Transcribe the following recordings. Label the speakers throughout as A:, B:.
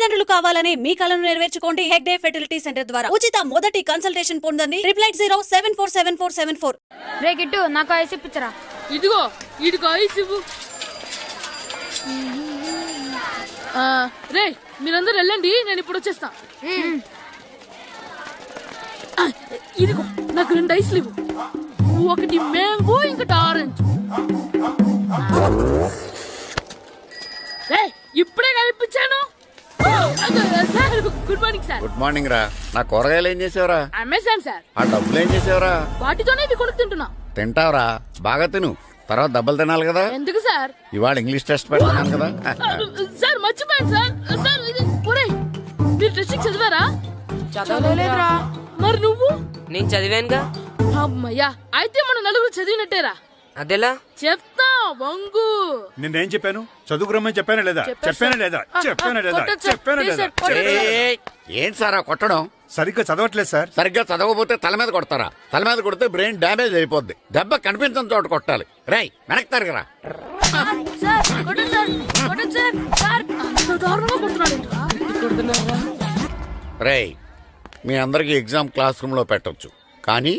A: తల్లిదండ్రులు కావాలని మీ కలను నెరవేర్చుకోండి హెగ్డే ఫెర్టిలిటీ సెంటర్ ద్వారా ఉచిత మొదటి కన్సల్టేషన్ పొందండి 8807447474.
B: రే గిట్టు నాకు ఐస్ ఇప్పించరా.
C: ఇదిగో ఇదిగో ఐస్ ఇవ్వు. రే మీరందరూ వెళ్ళండి, నేను ఇప్పుడు వచ్చేస్తా. ఇదిగో నాకు 2 ఐస్లు ఇవ్వు. ఒకటి మ్యాంగో, ఇంకటి ఆరెంజ్. ఇప్పుడే కనిపించాను. Sir good morning sir.
D: Good morning రా. నా కూరగాయలు ఏం చేసావురా?
C: Amazon sir.
D: ఆ డబ్బులు ఏం చేసావురా?
C: వాటితోనే ఇవి కొనుక్కు తింటున్నా.
D: తింటావురా, బాగా తిను, తర్వాత డబ్బులు తినాలి కదా.
C: ఎందుకు సార్?
D: ఇవాళ ఇంగ్లీష్ టెస్ట్ పెడతాను కదా.
C: సార్ మర్చిపోయాను సార్. సార్ ఇది మీరు టెస్టింగ్ చదివారా?
B: చదవలేదురా.
C: మరి నువ్వు?
E: నేను చదివానుగా.
C: అమ్మయ్యా, అయితే మనం నలుగురు చదివినట్టేరా.
E: అదెలా?
C: చెప్తా వంగు.
F: నిన్నేం చెప్పాను? చదువుకురమ్మని చెప్పానా లేదా? చెప్పానా లేదా?
D: ఏంటి సారా కొట్టడం?
F: సరిగ్గా చదవట్లేదు సార్.
D: సరిగ్గా చదవకపోతే తల మీద కొడతారా? తల మీద కొడితే బ్రెయిన్ డ్యామేజ్ అయిపోద్ది. దెబ్బ కనిపించని చోట కొట్టాలి. రేయ్ వెనక్కి తరగరా. రేయ్ మీ అందరికి ఎగ్జామ్ క్లాస్ రూమ్ లో పెట్టొచ్చు, కానీ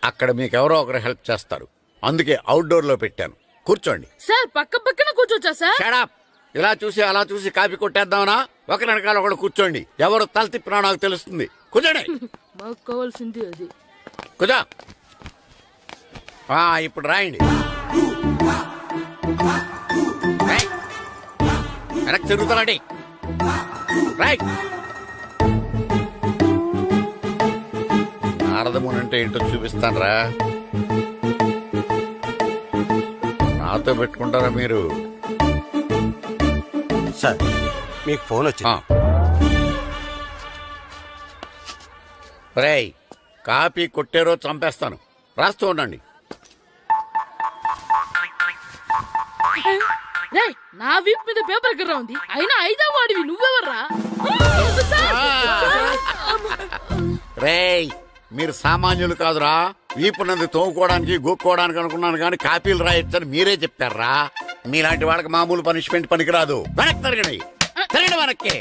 D: అక్కడ మీకెవరో ఒకరు హెల్ప్ చేస్తారు. అందుకే అవుట్డోర్ లో పెట్టాను. కూర్చోండి.
C: సార్ పక్క పక్కన కూర్చోచ్చా సార్?
D: Shut up. ఇలా చూసి అలా చూసి కాపీ కొట్టేద్దామనా? ఒకరి వెనకాల ఒకడు కూర్చోండి. ఎవరు తల తిప్పినా నాకు తెలుస్తుంది. కూర్చోండి.
C: మాకు కావాల్సింది అది.
D: కూర్చో. ఇప్పుడు రాయండి. వెనక్కి తిరుగుతానండి. రైట్. నారదముని అంటే ఏంటో చూపిస్తానరా. నాతో పెట్టుకుంటారా మీరు?
G: సార్ మీకు ఫోన్ వచ్చింది.
D: రేయ్ కాపీ కొట్టారో చంపేస్తాను. రాస్తూ ఉండండి.
C: నా వీప్ మీద పేపర్ కర్ర ఉంది, అయినా 5వ వాడివి నువ్వెవర్రా?
D: రేయ్ మీరు సామాన్యులు కాదురా. వీపున్నది తోముకోవడానికి గోక్కోవడానికి అనుకున్నాను, కానీ కాపీలు రాయొచ్చని మీరే చెప్పారా. మీలాంటి వాళ్ళకి మామూలు పనిష్మెంట్ పనికిరాదు. వెనక్కి తిరగండి. తిరగండి వెనక్కి.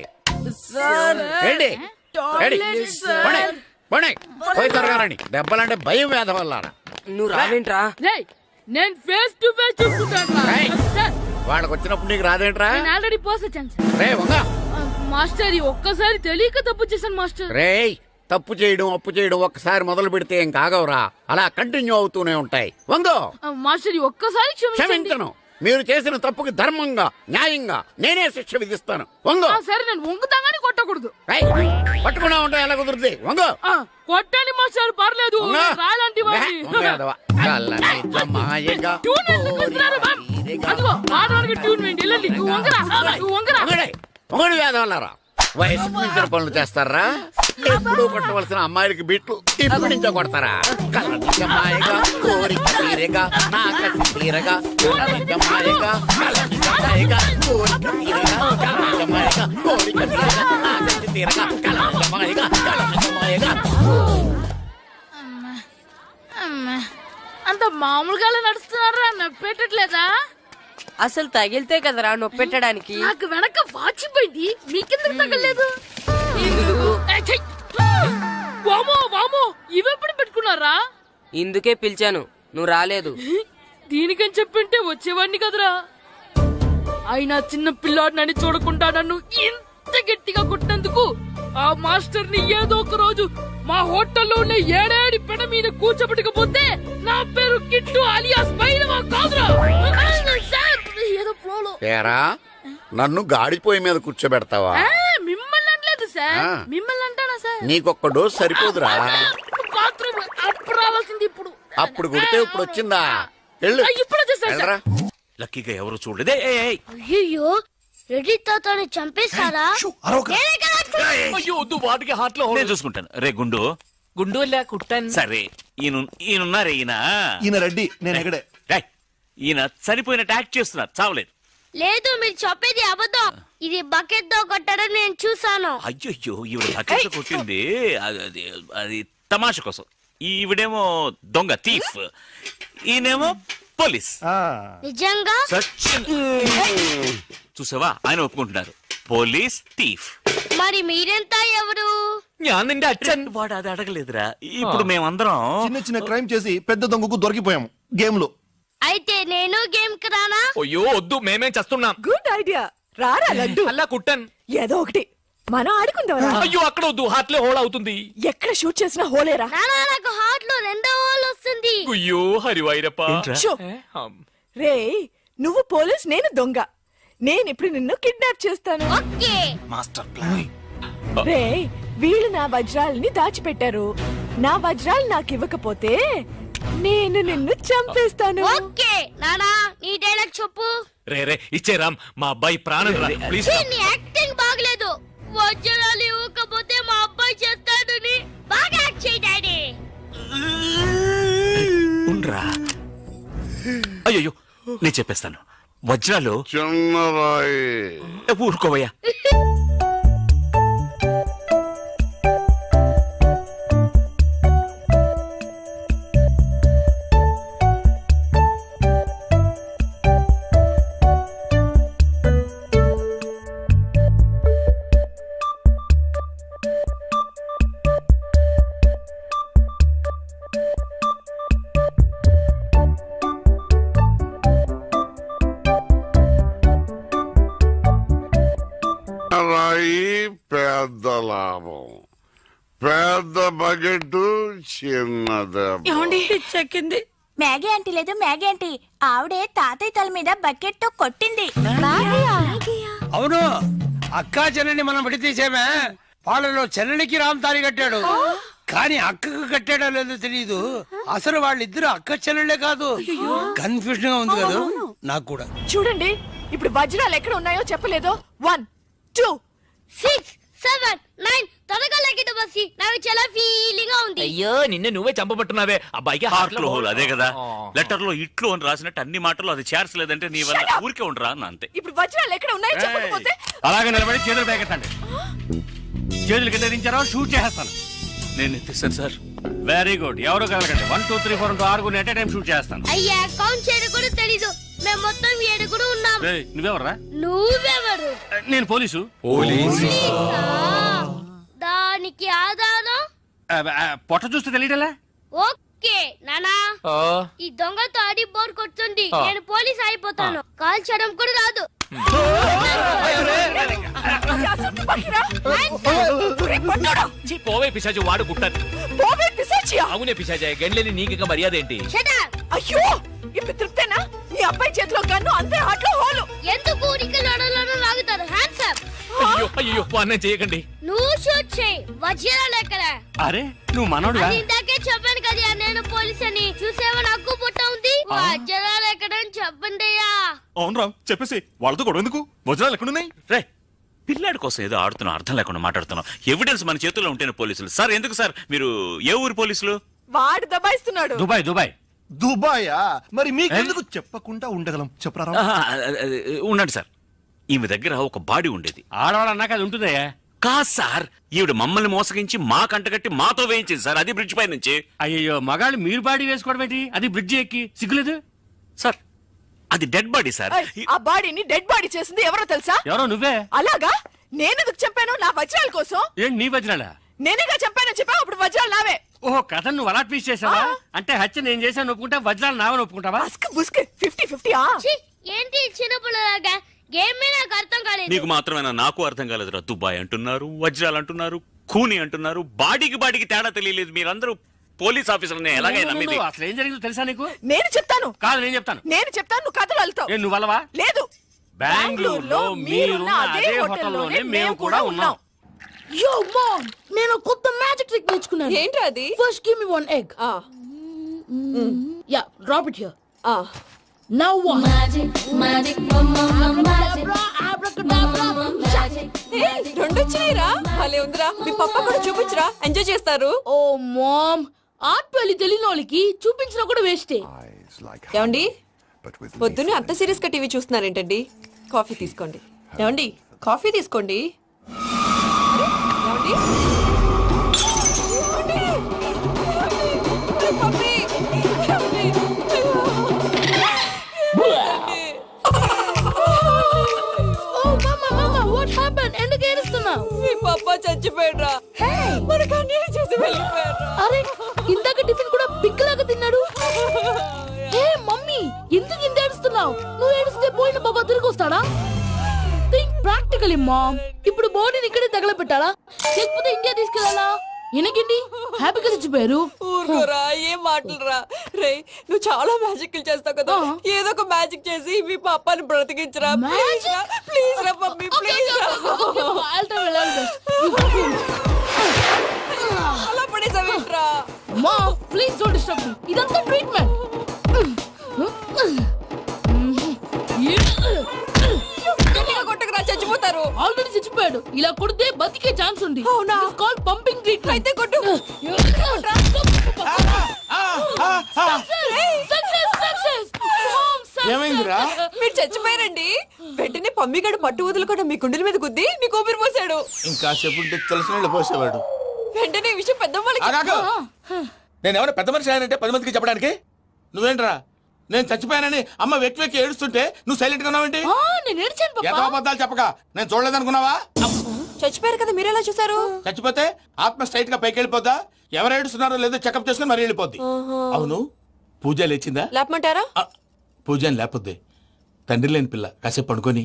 D: పోయి తిరగారండి. దెబ్బలంటే భయం వేద వల్ల.
E: నువ్వు రావేంట్రా?
C: నేను ఫేస్ టు ఫేస్ చూసుకుంటాను.
D: వాళ్ళకి వచ్చినప్పుడు నీకు రాదేంట్రా?
C: ఆల్రెడీ పోస్ వచ్చాను
D: రే వంగ.
C: మాస్టర్ ఒక్కసారి తెలియక తప్పు చేశాను మాస్టర్.
D: రేయ్ తప్పు చేయడం అప్పు చేయడం ఒక్కసారి మొదలు పెడితే ఏం కాగవరా, అలా కంటిన్యూ అవుతూనే ఉంటాయి. వంగో.
C: మాస్టర్ ఒక్కసారి
D: క్షమించను. మీరు చేసిన తప్పుకి ధర్మంగా న్యాయంగా నేనే శిక్ష విధిస్తాను. వంగో.
C: సరే నేను వంగుతాగానే కొట్టకూడదు.
D: పట్టుకున్నా ఉంటా ఎలా కుదురుతుంది. వంగో.
C: కొట్టండి మాస్టర్ పర్లేదు. రాలాంటి
D: మొగడు వేదవల్లారా. వయసు మించిన పనులు చేస్తారా? ఎప్పుడు కొట్టవలసిన అమ్మాయిలకి బిట్లు ఇప్పుడు నుంచో కొడతారా? కలనిజమాయగా కోరిక తీరగా నా కసి తీరగా కలనిజమాయగా కలనిజమాయగా కోరిక తీరగా కలనిజమాయగా కోరిక తీరగా నా కసి తీరగా కలనిజమాయగా కలనిజమాయగా.
C: అంత మామూలుగా నడుస్తున్నారా? నొప్పెట్టట్లేదా?
E: అసలు తగిలితే కదరా నొప్పెట్టడానికి.
C: నాకు వెనక వాచిపోయింది, మీకెందుకు తగలేదు? వామో వామో, ఇవెప్పుడు పెట్టుకున్నారా?
E: ఇందుకే పిలిచాను, నువ్వు రాలేదు.
C: దీనికని చెప్పింటే వచ్చేవాడిని కదరా. అయినా చిన్న పిల్లాడినని చూడకుండా నన్ను ఇంత గట్టిగా కొట్టినందుకు ఆ మాస్టర్ ని ఏదో ఒక రోజు మా హోటల్లో ఉన్న 7 పెడ మీద కూర్చోబెట్టకపోతే నా పేరు కిట్టు అలియాస్ బైరవా కాదురా. ఏదో ఫ్లోలో.
D: నన్ను గాడిపోయి మీద కూర్చోబెడతావా?
C: మిమ్మల్ని అనలేదు సార్, మిమ్మల్ని అంటానా సార్?
D: నీకొక్క డోస్ సరిపోదురా.
C: బాత్రూమ్ అప్పుడు రావాల్సింది ఇప్పుడు.
D: అప్పుడు కొడితే ఇప్పుడు వచ్చిందా?
C: ఇప్పుడు వచ్చేసా.
G: లక్కీగా ఎవరు చూడలేదే.
H: అయ్యో రెడ్డి తాతని చంపేశారా?
G: నేను చూసుకుంటాను. రే గుండు
E: గుండు కుట్టాను.
G: సరే ఈయనున్నారే. ఈయన రెడ్డి, నేను ఎక్కడే. ఈయన చనిపోయినట్టు యాక్ట్ చేస్తున్నారు, చావలేదు.
H: లేదు మీరు చెప్పేది అబద్ధం. ఇది బకెట్ తో కొట్టడం నేను చూసాను.
G: అయ్యో ఈవిడ బకెట్ కొట్టింది అది తమాషా కోసం. ఈవిడేమో దొంగ థీఫ్, ఈయనేమో పోలీస్.
H: నిజంగా
G: చూసావా, ఆయన ఒప్పుకుంటున్నారు. Police thief.
H: మరి మీరెంత ఎవరు?
E: ഞാൻ നിന്റെ അച്ഛൻ.
G: వాడు అది అడగలేదురా. ఇప్పుడు మేమందరం
I: చిన్న చిన్న క్రైమ్ చేసి పెద్ద దొంగకు దొరికిపోయాము గేమ్ లో.
H: అయితే నేను గేమ్ కి రానా?
E: అయ్యో వద్దు, మేమేం చేస్తున్నాం.
J: Good idea. రారా లడ్డు.
E: అలా కుట్టన్.
J: ఏదో ఒకటి మనం ఆడుకుందాం.
E: అయ్యో అక్కడ వద్దు, హార్ట్లే హోల్ అవుతుంది.
J: ఎక్కడ షూట్ చేసినా హోలేరా.
H: నానా నాకు హార్ట్ లో రెండో హోల్ వస్తుంది.
E: అయ్యో హరివైరప్ప.
J: షో. రే నువ్వు పోలీస్, నేను దొంగ. నేను ఇప్పుడు నిన్ను కిడ్నాప్ చేస్తాను.
H: ఓకే.
I: Master plan.
J: రే వీళ్ళు నా వజ్రాలని దాచిపెట్టారు. నా వజ్రాలు నాకు ఇవ్వకపోతే నేను నిన్ను చంపేస్తాను.
H: ఓకే నానా నీ డైలాగ్ చెప్పు.
E: రే రే ఇచ్చే రామ్, మా అబ్బాయి ప్రాణం రా ప్లీజ్.
H: నీ యాక్టింగ్ బాగలేదు. వజ్రాలు ఇవ్వకపోతే మా అబ్బాయి చేస్తాడని బాగా యాక్ట్ చేయి డాడీ.
G: ఉండ్రా. అయ్యో నేను చెప్పేస్తాను. వజ్రాలు
D: చిన్నరాయి.
G: ఊరుకోవయ్యా.
D: రాయి పెద్ద లాభం, పెద్ద బకెట్ చిన్నది.
J: చెక్కింది.
K: మ్యాగీ ఆంటీ లేదు, మ్యాగీ ఆంటీ ఆవిడే తాతయ్య తల మీద బకెట్ తో కొట్టింది.
L: అవును, అక్కా చెల్లెని మనం విడితీసేమే. వాళ్ళలో చెల్లెలికి రామ్ తారి కట్టాడు, కానీ అక్కకు కట్టాడో లేదో తెలియదు. అసలు వాళ్ళిద్దరు అక్క చెల్లెళ్ళే కాదు. కన్ఫ్యూజన్ గా ఉంది కదా నాకు కూడా.
J: చూడండి ఇప్పుడు వజ్రాలు ఎక్కడ ఉన్నాయో చెప్పలేదు. 1 2
H: 6 7 9 త్వరగా లెక్కిట బస్సి. నాకు చాలా ఫీలింగ్ గా ఉంది.
E: అయ్యో నిన్ను నువ్వే చంపబట్టున్నావే. అబ్బాయికి
G: హార్ట్ లో హోల్ అదే కదా. లెటర్ లో ఇట్లు అని రాసినట్టు అన్ని మాటలు అది చేర్చలేదంటే నీ వల్ల ఊరికే ఉండరా అన్న అంతే.
J: ఇప్పుడు వజ్రాలు ఎక్కడ ఉన్నాయో చెప్పకపోతే
L: అలాగే నిలబడి చేతులు పేకెత్తండి. చేతులు కింద దించారో షూట్ చేస్తాను.
G: నేను ఎత్తిస్తాను సార్.
L: Very good. ఎవరు కలగండి. 1 2 3 4 6 ఎట్ టైం షూట్ చేస్తాను.
H: అయ్యా కౌంట్ చేయడం కూడా తెలీదు. మేము మొత్తం 7 ఉన్నాం.
L: నువ్వెవర్రా?
H: నువ్వెవరు?
L: నేను పోలీసు.
H: పోలీసా? దానికి ఆధారం
L: పొట్ట చూస్తే తెలియటలా?
H: ఓకే నానా, ఈ దొంగతో ఆడి బోర్ కొడుతుంది. నేను పోలీస్ అయిపోతాను. కాల్ చేయడం కూడా రాదు.
E: పోవే పిశాచి, వాడు కుట్టన్.
J: పోవే పిశాచియా.
E: అవునే పిశాచి, గండ్లేని నీకు మర్యాద ఏంటి?
H: Shut up.
J: అయ్యో ఇప్పుడు తృప్తేనా? నీ అబ్బాయి చేతిలో గన్ను, అంతే హాట్లో హోలు.
H: ఎందుకు ఊరికి లడలను లాగుతారు? Hands up.
E: అయ్యో అయ్యో అన్నం చేయకండి.
H: నువ్వు షూట్ చేయి. వజ్రాలు ఎక్కడ?
L: అరే నువ్వు మనోడుగా?
H: అది ఇందాకే చెప్పాను కదా నేను పోలీస్ అని. చూసేవా నాకు పుట్ట ఉంది. వజ్రాలు ఎక్కడని చెప్పండి అయ్యా.
F: అవునరా చెప్పేసి వాళ్ళతో గొడవ ఎందుకు? వజ్రాలు ఎక్కడున్నాయి?
G: రే పిల్లాడి కోసం ఏదో ఆడుతున్నాం, అర్థం లేకుండా మాట్లాడుతున్నాం. ఎవిడెన్స్ మన చేతుల్లో ఉంటేనే పోలీసులు. సార్ ఎందుకు సార్ మీరు ఏ ఊరు పోలీసులు?
J: వాడు దబాయిస్తున్నాడు.
L: Dubai Dubai.
I: దుబాయా? మరి మీకెందుకు చెప్పకుండా ఉండగలం చెప్పరా?
G: ఉండండి సార్. ఈమె దగ్గర ఒక బాడీ ఉండేది.
L: ఆడవాళ్ళు అన్నాక అది ఉంటుందయ్యా.
G: కాదు సార్, ఈవిడ మమ్మల్ని మోసగించి మా కంటగట్టి మాతో వేయించింది సార్. అది బ్రిడ్జ్ పై నుంచి.
L: అయ్యో మగాళ్ళు మీరు బాడీ వేసుకోవడం ఏంటి? అది బ్రిడ్జ్ ఎక్కి సిగ్గులేదు
G: సార్ అది డెడ్ బాడీ సార్.
J: ఏయ్, ఆ బాడీని డెడ్ బాడీ చేసింది ఎవరో తెలుసా?
L: ఎవరో నువ్వే.
J: అలాగా? నేనెందుకు చంపాను? నా వజ్రాల కోసం.
L: ఏంటి నీ వజ్రాలా?
J: నేనేగా చంపానని చెప్పావు, అప్పుడు వజ్రాలు నావే.
L: ఓహో కథ నువ్వు అలా ట్వీస్ట్ చేసావా? అంటే హత్య నేను చేశాను ఒప్పుకుంటా, వజ్రాలు నావని ఒప్పుకుంటావా?
J: బస్క్ బుస్క్ 50-50.
H: ఛీ, ఏంటి చిన్నపిల్లలాగా? గేమ్ మీద నాకు అర్థం కాలేదు.
G: నీకు మాత్రమేనా? నాకు అర్థం కాలేదురా. దుబాయ్ అంటున్నారు, వజ్రాలు అంటున్నారు, ఖూని అంటున్నారు. బాడీకి తేడా తెలియలేదు. మీరందరూ పోలీస్ ఆఫీసర్ని ఎలాగైనా నమ్మింది.
L: అసలు ఏం జరిగిందో తెలుసా నీకు?
J: నేను చెప్తాను.
L: కాదు నేను చెప్తాను.
J: నేను చెప్తాను, నువ్వు కథలు వెళ్తావు.
L: ఏ నువ్వు అలవా?
J: లేదు,
L: బెంగళూరులో మీరున్న అదే హోటల్లోనే మేము కూడా ఉన్నాం.
C: యో మామ్, నేను కొత్త మ్యాజిక్ ట్రిక్ నేర్చుకున్నాను.
J: ఏంట్రా అది?
C: First give me 1 egg. Yeah, drop it here. Now what? Magic
J: రెండు వచ్చినాయిరా. భలే ఉందిరా. మీ పప్ప కూడా చూపించరా, ఎంజాయ్ చేస్తారు.
C: ఓ మామ్, ఆర్ట్ పెళ్లి తెలియని వాళ్ళకి చూపించినా కూడా వేస్టే.
J: ఏమండి పొద్దున్నే అంత సీరియస్ గా టీవీ చూస్తున్నారేంటండి? కాఫీ తీసుకోండి. ఏమండి కాఫీ తీసుకోండి. ఏమండి?
C: ఓ మమ్మ, వాట్ హ్యాపెండ్? ఎందుకు ఏడుస్తున్నావు? ఏడుస్తున్నావు?
J: మీ పాప చచ్చిపోయాడ్రా. మనకు అన్యాయం చేసి వెళ్ళిపోయాడ్రా.
C: అరే ఇందాక టిఫిన్ కూడా పిక్కలాగా తిన్నాడు. ఏ మమ్మీ ఎందుకు ఇంత ఏడుస్తున్నావు? నువ్వు ఏడిస్తే పోయిన బాబా తిరిగి వస్తాడా? Think practically mom. ఇప్పుడు బాడీని ఇక్కడే తగలబెట్టాలా లేకపోతే ఇండియా తీసుకెళ్ళాలా? ఎనకండి హ్యాపీగా చచ్చిపోయారు.
J: ఊరుకోరా, ఏం మాటలురా. రే నువ్వు చాలా మ్యాజిక్ చేస్తావు కదా, ఏదో ఒక మ్యాజిక్ చేసి మీ పాపాని బ్రతికించరా. ప్లీజ్ రా, ప్లీజ్ రా మమ్మీ, ప్లీజ్ రా. అలా పడేసావేంట్రా?
C: మా ప్లీజ్ డోంట్ డిస్టర్బ్ మీ. ఇదంతా ట్రీట్మెంట్.
J: కొట్టకరా, చచ్చిపోతారు.
C: ఆల్రెడీ చచ్చిపోయాడు. ఇలా కొడితే బతికే ఛాన్స్ ఉంది.
J: అవునా?
C: Call pumping treatment.
J: అయితే కొట్టు.
L: ఏమైందిరా?
J: మీరు చచ్చిపోయారండి. వెంటనే పమ్మిగాడు మట్టు వదులుకుండా మీ గుండెల మీద గుద్ది మీకు ఊపిరి పోసాడు.
I: ఇంకా సేపు తెలిసిన పోసేవాడు.
J: వెంటనే ఈ విషయం పెద్దవాళ్ళకి
I: నేను ఎవరైనా పెద్ద మనిషి అంటే 10 మందికి చెప్పడానికి నువ్వేంట్రా? నేను చచ్చిపోయానని అమ్మ వెక్కి వెక్కి ఏడుస్తుంటే నువ్వు సైలెంట్ గా ఉన్నావేంటి?
C: నేను ఏడ్చాను పాపా.
I: ఎంతో అబద్ధాలు చెప్పక నేను చూడలేదనుకున్నావా?
J: చచ్చిపోయారు కదా, మీరెలా చూసారు?
I: చచ్చిపోతే ఆత్మ స్ట్రైట్ గా పైకి వెళ్ళిపోద్దా? ఎవరు ఏడుస్తున్నారో లేదో చెకప్ చేసుకుని మరి వెళ్ళిపోద్ది. అవును, పూజ లేచిందా?
J: లేపమంటారా?
I: పూజ అని లేకపోద్ది. తండ్రి లేని పిల్ల కాసేపు పడుకొని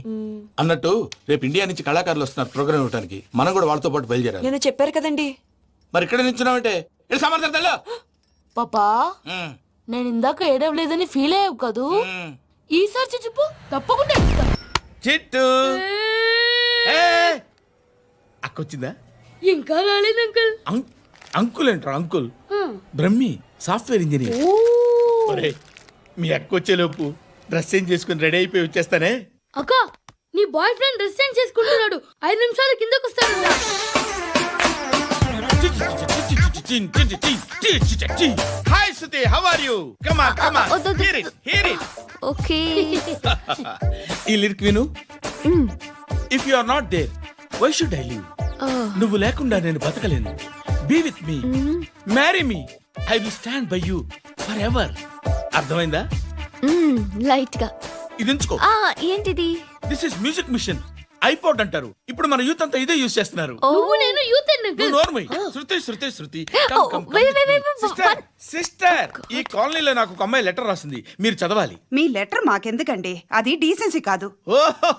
I: అన్నట్టు రేపు ఇండియా నుంచి కళాకారులు వస్తున్నారు ప్రోగ్రామ్ ఇవ్వడానికి. మనం కూడా వాళ్ళతో పాటు బయలుదేరాలి.
J: నేను చెప్పారు కదండి.
I: మరి ఇక్కడ నిల్చున్నావంటే సామర్థ్యం
C: పాపా నేను ఇందాక ఏడవలేదని ఫీల్ అయ్యావు కదూ. ఈసారి చచ్చిపో, తప్పకుండా ఏడుస్తా.
I: చిట్టు అక్కొచ్చిందా?
C: ఇంకా రాలేదు అంకుల్.
I: అంకుల్ ఏంట్రా? Uncle Brahmi software engineer. ఒరే మీ అక్క వచ్చేలోపు డ్రెస్ చేంజ్ చేసుకుని రెడీ అయిపోయి వచ్చేస్తానే.
C: అక్క నీ బాయ్ ఫ్రెండ్ డ్రెస్ చేంజ్ చేసుకుంటున్నాడు. 5 నిమిషాలు కిందకు వస్తాడు.
I: Hi Suthi, how are you? Come on come on, hear it hear it.
K: Okay.
I: ఈ లిరిక్ విను. If you are not there why should I live? నువ్వు లేకుండా నేను బతకలేను. Be with me, marry me, I will stand by you forever. అర్థమైందా?
K: Light గా.
I: ఇది ఉంచుకో.
K: ఏంటిది?
I: This is music machine. IPod అంటారు. ఇప్పుడు మన యూత్ అంతా ఇదే యూజ్ చేస్తున్నారు.
C: నువ్వు నేను యూత్
I: నువ్వు నోర్మై. శృతి శృతి శృతి. సిస్టర్ సిస్టర్, ఈ కాలనీలో నాకు ఒక అమ్మాయి లెటర్ రాసింది, మీరు చదవాలి.
J: మీ లెటర్ మాకెందుకండి, అది డీసెన్సీ కాదు.
I: ఓహో,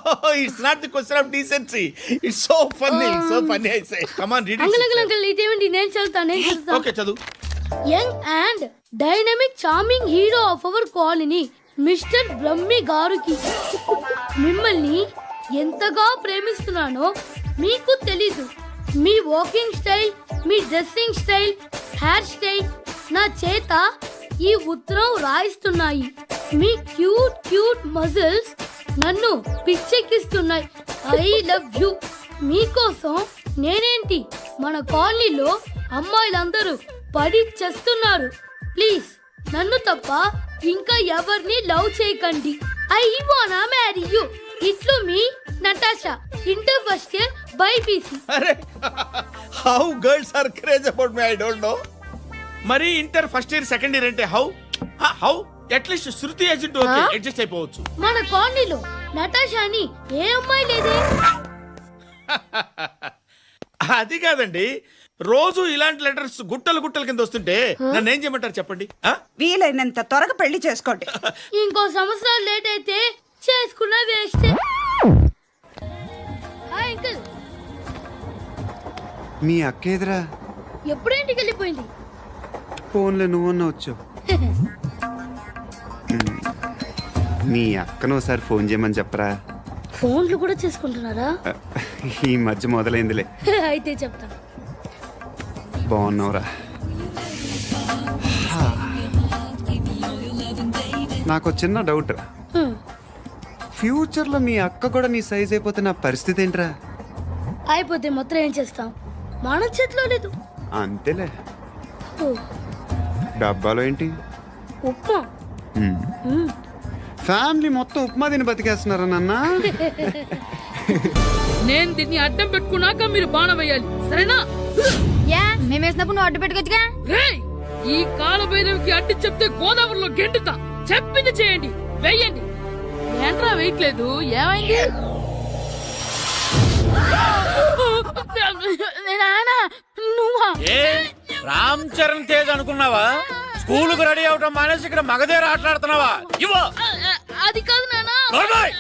I: it's not the question of decency. It's so funny I say. Come on read it.
C: Uncle ఇదేంటి? నేను చదువుతాను.
I: ఓకే చదువు.
C: Young and dynamic charming hero of our colony mister Brahmi గారికి మిమ్మల్ని ఎంతగా ప్రేమిస్తున్నానో మీకు తెలీదు. మీ వాకింగ్ స్టైల్, మీ డ్రెస్సింగ్ స్టైల్, హెయిర్ స్టైల్ నా చేత ఈ ఉత్తరం రాయిస్తున్నాయి. మీ క్యూట్ క్యూట్ మజిల్స్ నన్ను పిచ్చెక్కిస్తున్నాయి. I love you. మీకోసం నేనేంటి మన కాలనీలో అమ్మాయిలందరూ పడి చేస్తున్నారు. ప్లీజ్ నన్ను తప్ప ఇంకా ఎవరిని లవ్ చేయకండి. ఐ వానా మ్యారీ యూ. ఇట్లు మీ Natasha, inter first year BiPC.
I: అరే how girls are craze about me, I don't know. మరి inter first year second year అంటే how at least Shruti agent okay adjust అయిపోవచ్చు.
C: మన కాలనీలో నటాషా అని ఏ అమ్మాయి లేదే.
I: అది కాదండి, రోజు ఇలాంటి లెటర్స్ గుట్టలు గుట్టల కింద వస్తుంటే నన్ను ఏం చేయమంటారు చెప్పండి?
J: వీలైనంత త్వరగా పెళ్లి చేసుకోండి.
C: ఇంకో సంవత్సరాలు లేట్ అయితే చేసుకున్న వేస్ట్. Hi uncle.
F: మీ అక్క ఎదురా
C: ఎప్పుడు ఇంటికి వెళ్ళిపోయింది?
F: ఫోన్లో నువ్వన్నా వచ్చావు. మీ అక్కను ఒకసారి ఫోన్ చేయమని చెప్పరా.
C: ఫోన్లు కూడా చేసుకుంటున్నారా?
F: ఈ మధ్య మొదలైందిలే.
C: అయితే చెప్తాను.
F: బాగున్నావురా. నాకు చిన్న డౌట్ రా. ఫ్యూచర్ లో మీ అక్క కూడా నీ సైజ్ అయిపోతే నా పరిస్థితి ఏంట్రా?
C: అయిపోతే మొత్తం ఏం చేస్తాం, మన చేతిలో లేదు.
F: అంతేలే. డబ్బాలో ఏంటి?
C: ఉప్మా.
F: ఫ్యామిలీ మొత్తం ఉప్మా తిని బతికేస్తున్నారా నాన్న?
C: నేను దీన్ని అడ్డం పెట్టుకున్నాక మీరు బాణం వేయాలి, సరేనా?
B: మేము వేసినప్పుడు నువ్వు అడ్డు పెట్టుకోవచ్చుగా.
C: ఈ కాలభైరవికి అడ్డు చెప్తే గోదావరిలో గెంటుతా. చెప్పింది చేయండి, వెయ్యండి. ఏంట్రా వేయట్లేదు, ఏమైంది? నాన్న నువ్వా?
L: ఏ రామ్ చరణ్ తేజ్ అనుకున్నావా? స్కూల్ కు రెడీ అవటం మానేసి ఇక్కడ మగధీర ఆటలాడుతున్నావా? ఇవ్వ
C: అది కాదు నాన్న.
L: నోర్మోయ్!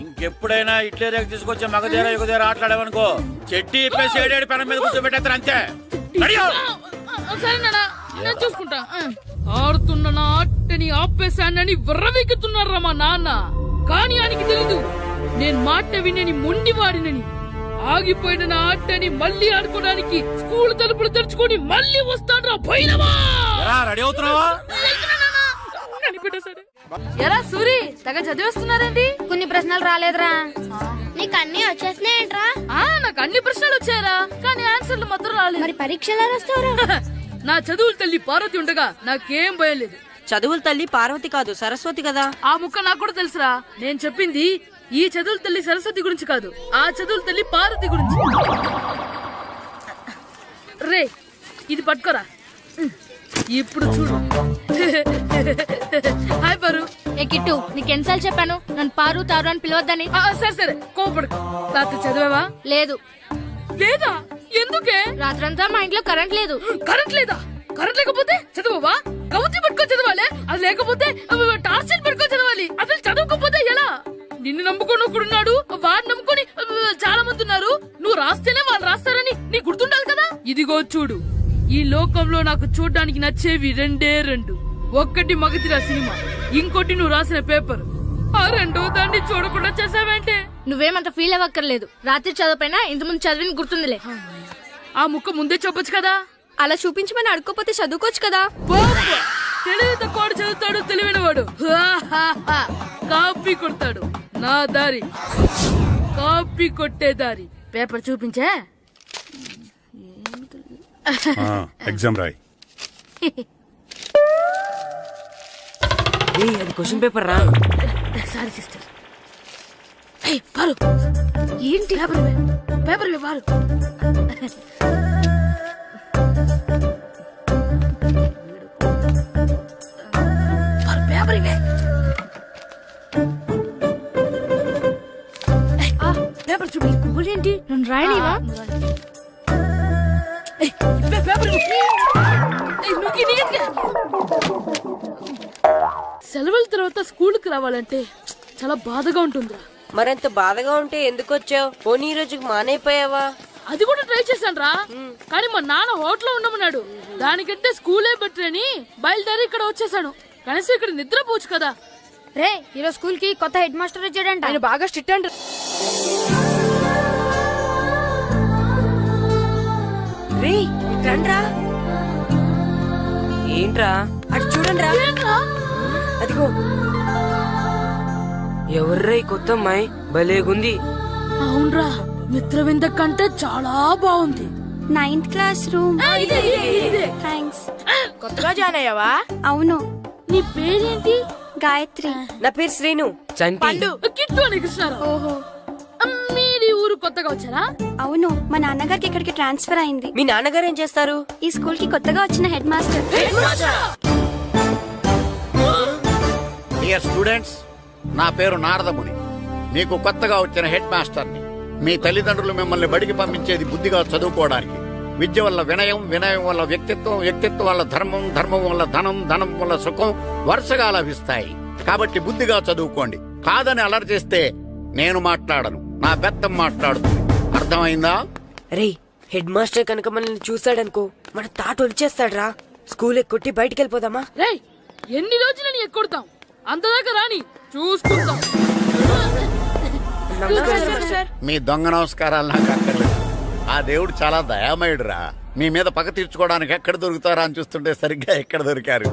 L: ఇంకెప్పుడైనా ఇట్లే రేపు తీసుకొచ్చే మగధీర యుగధీర ఆటలాడావనుకో చెట్టి ఇప్పేసి ఏడేడు పెనం మీద కూర్చోబెట్టేస్తారు అంతే. రెడీ అవ్వు.
C: సరే నాన్న, నేను చూసుకుంటా. ఆడుతున్న నా ఆటని ఆపేశానని విర్రవీగుతున్నారా మా నాన్న. కానీ ఆయనకి తెలీదు నేను మాట వినని మొండివాడినని. ఆగిపోయిన నా ఆటని మళ్ళీ ఆడుకోవడానికి స్కూల్ తలుపులు తెరుచుకొని మళ్ళీ వస్తాడ్రా భైరవా.
L: ఎరా, రెడీ అవుతున్నావా?
C: ఎరా సూరి, తెగ చదివేస్తున్నారండి.
B: కొన్ని ప్రశ్నలు రాలేదురా.
H: నీకు అన్ని వచ్చేసినాయంట్రా?
C: నాకు అన్ని ప్రశ్నలు వచ్చాయరా, కానీ ఆన్సర్లు మాత్రం రాలేదు.
H: మరి పరీక్షలు రాస్తావురా?
C: నా చదువుల తల్లి పార్వతి ఉండగా నాకేం భయం లేదు.
J: చదువుల తల్లి పార్వతి కాదు, సరస్వతి కదా.
C: ఆ ముక్క నాకు కూడా తెలుసురా. నేను చెప్పింది ఈ చదువుల తల్లి సరస్వతి గురించి కాదు, ఆ చదువుల తల్లి పార్వతి గురించి. రే, ఇది పట్టుకోరా. ఇప్పుడు చూడు. హాయ్ పారు.
B: ఏ కిట్టు, నీకెన్నిసార్లు చెప్పాను నన్ను పారు తారు అని పిలవద్దని?
C: సరే సరే, కోపడుకో. రాత్రి చదివావా?
B: లేదు.
C: లేదా? ఎందుకే?
B: రాత్రంతా మా ఇంట్లో కరెంట్ లేదు.
C: కరెంట్ లేదా? కరెంట్ లేకపోతే చదవవా? కవతి పట్టుకొని చదవాలి. అది లేకపోతే టార్చ్ పట్టుకొని చదవాలి. అసలు చదవకపోతే ఎలా? నిన్ను నమ్ముకొని ఒకడున్నాడు, వాడిని నమ్ముకొని చాలా మంది ఉన్నారు. నువ్వు రాస్తేనే వాళ్ళు రాస్తారని నీకు గుర్తుండాలి కదా. ఇదిగో చూడు, ఈ లోకంలో నాకు చూడ్డానికి నచ్చేవి రెండే రెండు. ఒక్కటి మగధీర సినిమా, ఇంకోటి నువ్వు రాసిన పేపర్. ఆ రెండో దాన్ని చూడకుండా చేసావేంటే?
B: నువ్వేమంత ఫీల్ అవ్వక్కర్లేదు. రాత్రి చదవపోయినా ఇంతకుముందు చదివిన గుర్తుందిలే.
C: ఆ ముక్క ముందే చెప్పొచ్చు కదా.
B: అలా చూపించమని అడుక్కోపోతే చదువుకోవచ్చు కదా.
C: తెలివి తక్కువ చదువుతాడు, తెలివైన వాడు కాపీ కొడతాడు. నా దారి కాపీ కొట్టే దారి. పేపర్ చూపించే.
F: ఎగ్జామ్ రాయి.
J: అది క్వశ్చన్ పేపర్ రా.
C: Sorry sister. పారు, ఏంటి పేపర్ పారు. పేపర్ ఇవే. పేపర్ చూపి. ఏంటి నన్ను రాయనివా? సెలవుల తర్వాత స్కూల్ కి రావాలంటే చాలా బాధగా ఉంటుందిరా.
J: మరింత బాధగా ఉంటే ఎందుకు వచ్చావు? పోనీ ఈ రోజుకి మానైపోయావా?
C: అది కూడా ట్రై చేశాను రా, కానీ మా నాన్న హోటల్లో ఉండమన్నాడు. దానికంటే స్కూలే బెటర్ అని బయలుదేరి ఇక్కడ వచ్చేసాను. కనీసం ఇక్కడ నిద్రపోవచ్చు కదా.
B: రే, ఈరోజు స్కూల్ కి కొత్త హెడ్ మాస్టర్ వచ్చాడంట.
J: ఆయన బాగా స్ట్రిక్ట్ అంట. రే, రండ్రా. ఏంట్రా అటు చూడండి రా. అదిగో ఎవర్రా ఈ కొత్త అమ్మాయి? భలేగుంది.
C: అవునరా, మిత్రవింద కంటే చాలా బాగుంది.
K: 9th class room. థ్యాంక్స్.
J: కొత్తగా జాయిన్ అయ్యావా?
K: అవును.
C: నీ పేరేంటి?
K: గాయత్రి.
J: నా పేరు శ్రీను. పండు.
C: కిట్టు అని కృష్ణారావు.
K: ఓహో.
C: మీది ఊరు కొత్తగా వచ్చారా?
K: అవును, మా నాన్నగారికి ఇక్కడికి ట్రాన్స్ఫర్ అయింది.
J: మీ నాన్నగారు ఏం చేస్తారు?
K: ఈ స్కూల్ కి కొత్తగా వచ్చిన హెడ్ మాస్టర్.
D: డియర్ స్టూడెంట్స్, నా పేరు నారదముని. మీకు కొత్తగా వచ్చిన హెడ్ మాస్టర్ని. మీ తల్లిదండ్రులు మిమ్మల్ని బడికి పంపించేది బుద్ధిగా చదువుకోవడానికి. విద్య వల్ల వినయం, వినయం వల్ల వ్యక్తిత్వం, వ్యక్తిత్వం వల్ల ధర్మం, ధర్మం వల్ల ధనం, ధనం వల్ల సుఖం వరుసగా లభిస్తాయి. కాబట్టి బుద్ధిగా చదువుకోండి. కాదని అలర్ చేస్తే నేను మాట్లాడను, నా బెత్తం మాట్లాడుతుంది. అర్థమైందా?
J: రే, హెడ్ మాస్టర్ కనుక మనల్ని చూసాడనుకో మన తాట వచ్చేస్తాడ్రా. స్కూల్ ఎక్కొట్టి బయటికి వెళ్ళిపోదామా?
C: రేయ్, ఎన్ని రోజులని ఎక్కొడతాం? అంతదాకా రాని చూసుకుంటాం.
D: మీ దొంగ నమస్కారాలు నాకు అక్కర్లేదు. ఆ దేవుడు చాలా దయామయుడురా. మీ మీద పగ తీర్చుకోవడానికి ఎక్కడ దొరుకుతారా అని చూస్తుంటే సరిగ్గా ఎక్కడ దొరికారు.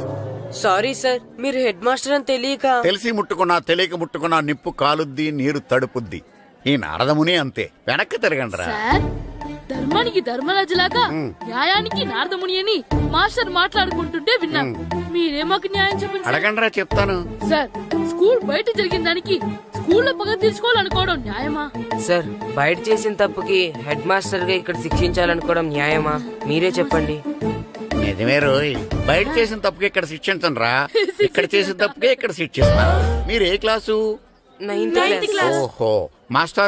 J: సారీ సార్, మీరు హెడ్ మాస్టర్ అని తెలియక.
D: తెలిసి ముట్టుకున్నా తెలియక ముట్టుకున్నా నిప్పు కాలుద్ది, నీరు తడుపుద్ది. ఈ నారదముని అంతే. వెనక్కి తిరగండి రా.
C: సార్, ధర్మానికి ధర్మరాజులాగా న్యాయానికి నారదముని అని మాస్టర్ మాట్లాడుకుంటుంటే విన్నాం. మీరే మాకు న్యాయం చెప్పండి.
D: అడగండి రా, చెప్తాను.
C: సార్, స్కూల్ బయట జరిగిన దానికి స్కూల్లో పగ తీర్చుకోవాలనుకోవడం న్యాయమా?
J: సార్, బయట చేసిన తప్పుకి హెడ్ మాస్టర్ గా ఇక్కడ శిక్షించాలనుకోవడం న్యాయమా? మీరే చెప్పండి.
D: నిజమే రోయ్, బయట చేసిన తప్పుకి ఇక్కడ శిక్షించండి రా. ఇక్కడ చేసిన తప్పుకే ఇక్కడ శిక్షిస్తాను. మీరు ఏ క్లాసు?
J: 9th class.
D: ఓహో, మాస్టర్